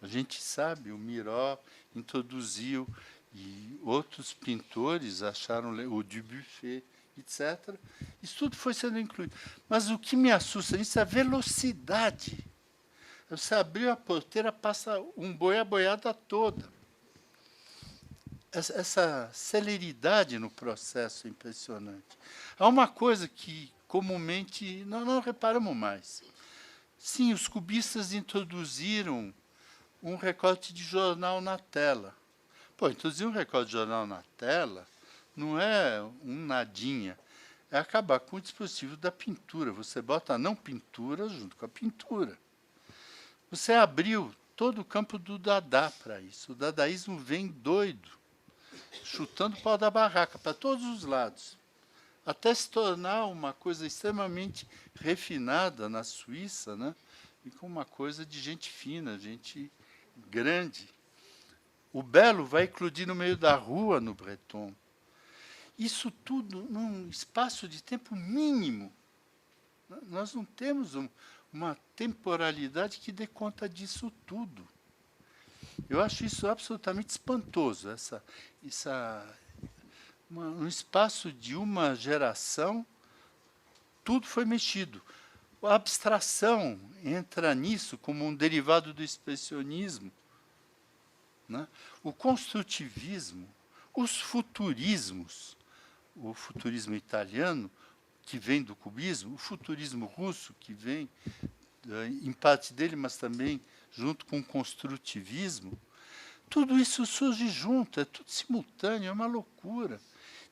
A gente sabe, o Miró introduziu, e outros pintores acharam, o Dubuffet, etc. Isso tudo foi sendo incluído. Mas o que me assusta nisso é a velocidade. Você abriu a porteira, passa um boi a boiada toda. Essa celeridade no processo é impressionante. Há uma coisa que comumente não reparamos mais. Sim, os cubistas introduziram um recorte de jornal na tela. Pô, introduzir um recorte de jornal na tela não é um nadinha, é acabar com o dispositivo da pintura. Você bota a não pintura junto com a pintura. Você abriu todo o campo do Dada para isso. O dadaísmo vem doido, chutando o pau da barraca para todos os lados, até se tornar uma coisa extremamente refinada na Suíça, né? E com uma coisa de gente fina, gente grande. O belo vai eclodir no meio da rua no Breton. Isso tudo num espaço de tempo mínimo. Nós não temos uma temporalidade que dê conta disso tudo. Eu acho isso absolutamente espantoso. Um espaço de uma geração, tudo foi mexido. A abstração entra nisso como um derivado do expressionismo, né? O construtivismo, os futurismos, o futurismo italiano, que vem do cubismo, o futurismo russo, que vem em parte dele, mas também junto com o construtivismo, tudo isso surge junto, é tudo simultâneo, é uma loucura.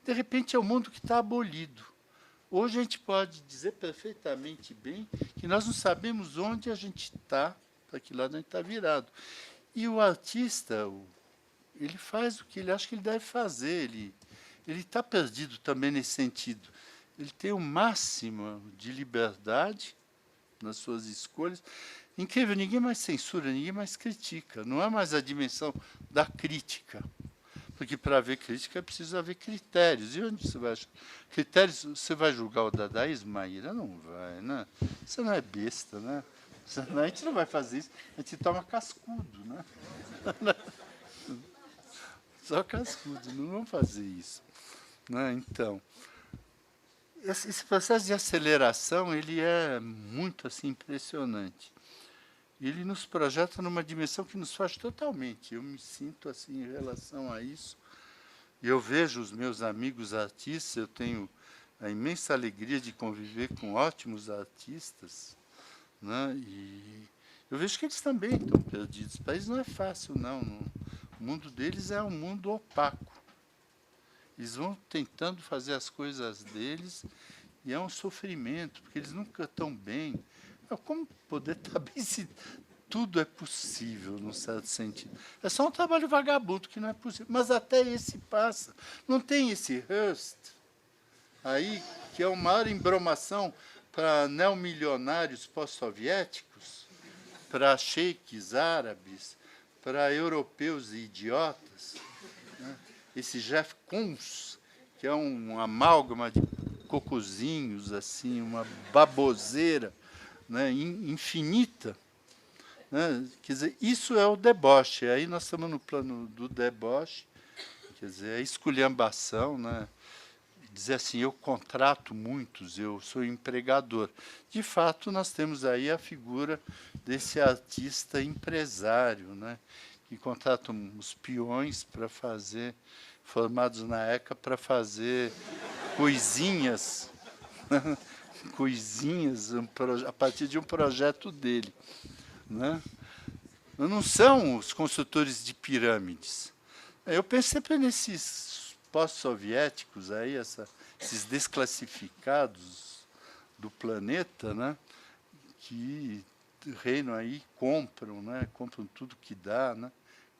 De repente, é o mundo que está abolido. Hoje a gente pode dizer perfeitamente bem que nós não sabemos onde a gente está, para que lado a gente está virado. E o artista, ele faz o que ele acha que ele deve fazer, ele está perdido também nesse sentido. Ele tem o máximo de liberdade nas suas escolhas. Incrível, ninguém mais censura, ninguém mais critica. Não é mais a dimensão da crítica. Porque para haver crítica é preciso haver critérios. E onde você vai achar critérios? Você vai julgar o dadaísmo, Maíra? Não vai, né? Você não é besta, né? A gente não vai fazer isso, a gente toma cascudo, né? Só cascudo, não vamos fazer isso, né? Então, esse processo de aceleração, ele é muito assim impressionante. Ele nos projeta numa dimensão que nos faz totalmente. Eu me sinto assim em relação a isso. Eu vejo os meus amigos artistas, eu tenho a imensa alegria de conviver com ótimos artistas, né? E eu vejo que eles também estão perdidos. Para eles não é fácil, não. O mundo deles é um mundo opaco. Eles vão tentando fazer as coisas deles e é um sofrimento, porque eles nunca estão bem. Como poder estar bem se tudo é possível, num certo sentido? É só um trabalho vagabundo que não é possível. Mas até esse passa. Não tem esse Hearst aí, que é uma maior embromação para neomilionários pós-soviéticos, para sheiks árabes, para europeus idiotas, né? Esse Jeff Koons, que é um amálgama de cocozinhos, assim, uma baboseira, né, infinita, né? Quer dizer, isso é o deboche. Aí nós estamos no plano do deboche, quer dizer, a esculhambação, né? Dizer assim, eu contrato muitos, eu sou empregador. De fato, nós temos aí a figura desse artista empresário, né? Que contrata os peões para fazer, formados na ECA, para fazer coisinhas, coisinhas a partir de um projeto dele, né? Não são os construtores de pirâmides. Eu penso sempre nesses pós-soviéticos, aí, esses desclassificados do planeta, né? Que reinam aí, compram, né? Compram tudo que dá, né?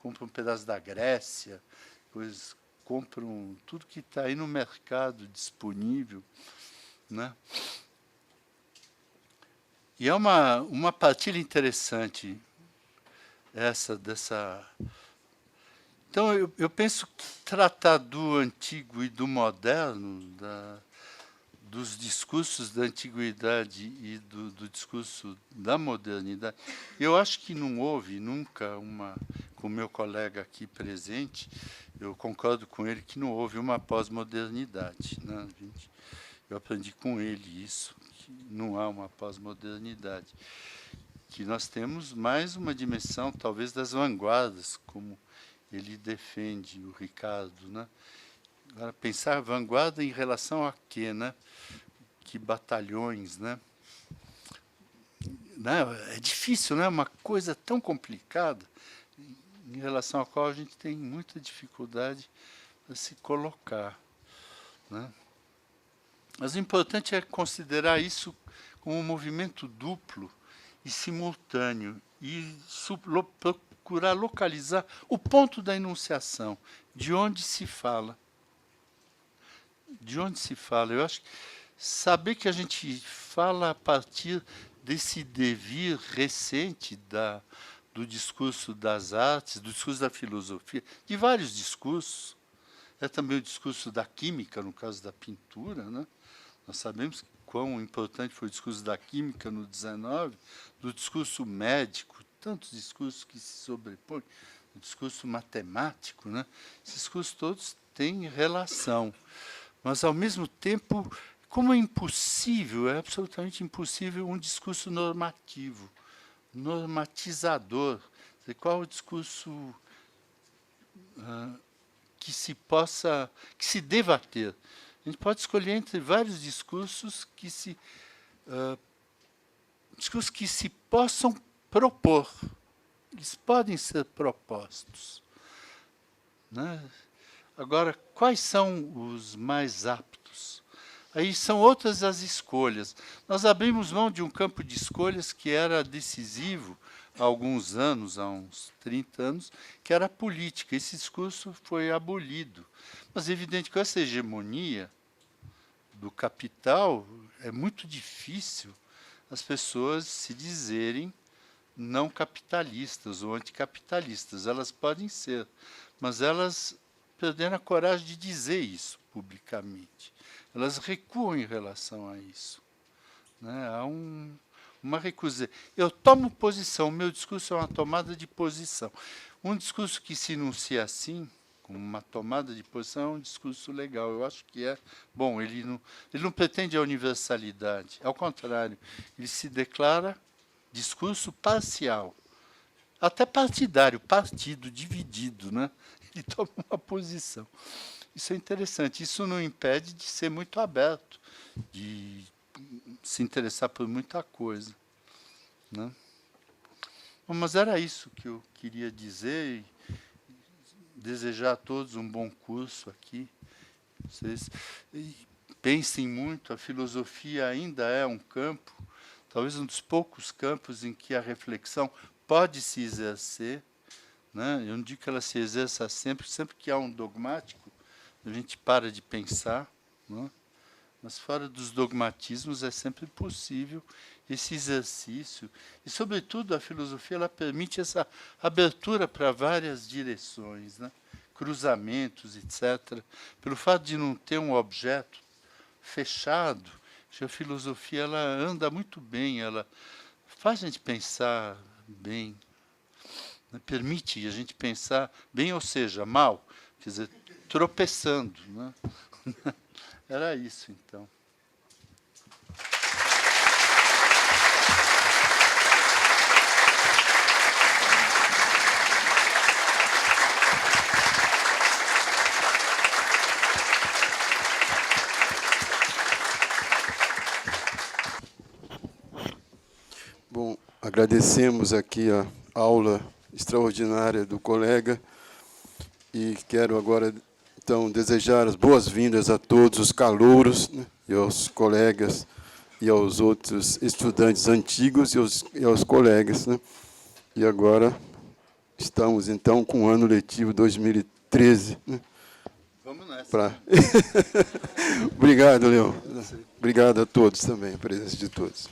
Compram um pedaço da Grécia, depois compram tudo que está aí no mercado disponível, né? E é uma partilha interessante essa dessa. Então, eu penso que tratar do antigo e do moderno, dos discursos da antiguidade e do discurso da modernidade, eu acho que não houve nunca com o meu colega aqui presente, eu concordo com ele que não houve uma pós-modernidade, né, gente? Eu aprendi com ele isso, que não há uma pós-modernidade, que nós temos mais uma dimensão, talvez, das vanguardas, como ele defende, o Ricardo, né? Agora, pensar vanguarda em relação a quê, né? que batalhões, né? É difícil, né? Uma coisa tão complicada em relação à qual a gente tem muita dificuldade para se colocar, né? Mas o importante é considerar isso como um movimento duplo e simultâneo e procurar localizar o ponto da enunciação, de onde se fala. De onde se fala. Eu acho que saber que a gente fala a partir desse devir recente do discurso das artes, do discurso da filosofia, de vários discursos. É também o discurso da química, no caso da pintura, né? Nós sabemos quão importante foi o discurso da química no XIX, do discurso médico, tantos discursos que se sobrepõem, o discurso matemático, né? Esses discursos todos têm relação. Mas, ao mesmo tempo, como é impossível, é absolutamente impossível um discurso normativo, normatizador. Qual é o discurso que se deva ter? A gente pode escolher entre vários discursos que se possam propor. Eles podem ser propostos, né? Agora, quais são os mais aptos? Aí são outras as escolhas. Nós abrimos mão de um campo de escolhas que era decisivo há alguns anos, há uns 30 anos, que era a política. Esse discurso foi abolido. Mas é evidente que com essa hegemonia do capital, é muito difícil as pessoas se dizerem não capitalistas ou anticapitalistas. Elas podem ser, mas elas perderam a coragem de dizer isso publicamente. Elas recuam em relação a isso, né? Há uma recusa. Eu tomo posição, o meu discurso é uma tomada de posição. Um discurso que se enuncia assim, como uma tomada de posição, é um discurso legal. Eu acho que é bom. Ele não pretende a universalidade. Ao contrário, ele se declara discurso parcial, até partidário, partido dividido, né? Ele toma uma posição. Isso é interessante. Isso não impede de ser muito aberto, de se interessar por muita coisa, né? Bom, mas era isso que eu queria dizer e desejar a todos um bom curso aqui. Vocês pensem muito, a filosofia ainda é um campo, talvez um dos poucos campos em que a reflexão pode se exercer, né? Eu não digo que ela se exerça sempre que há um dogmático, a gente para de pensar, né? Mas fora dos dogmatismos é sempre possível esse exercício. E, sobretudo, a filosofia ela permite essa abertura para várias direções, né? Cruzamentos, etc. Pelo fato de não ter um objeto fechado, a filosofia ela anda muito bem, ela faz a gente pensar bem, né? Permite a gente pensar bem, ou seja, mal, quer dizer, tropeçando, né? Era isso, então. Bom, agradecemos aqui a aula extraordinária do colega e quero agora, então, desejar as boas-vindas a todos os calouros, né, e aos colegas e aos outros estudantes antigos e aos colegas, né? E agora estamos, então, com o ano letivo 2013. Né? Vamos nessa. Obrigado, Leão. Obrigado a todos também, a presença de todos.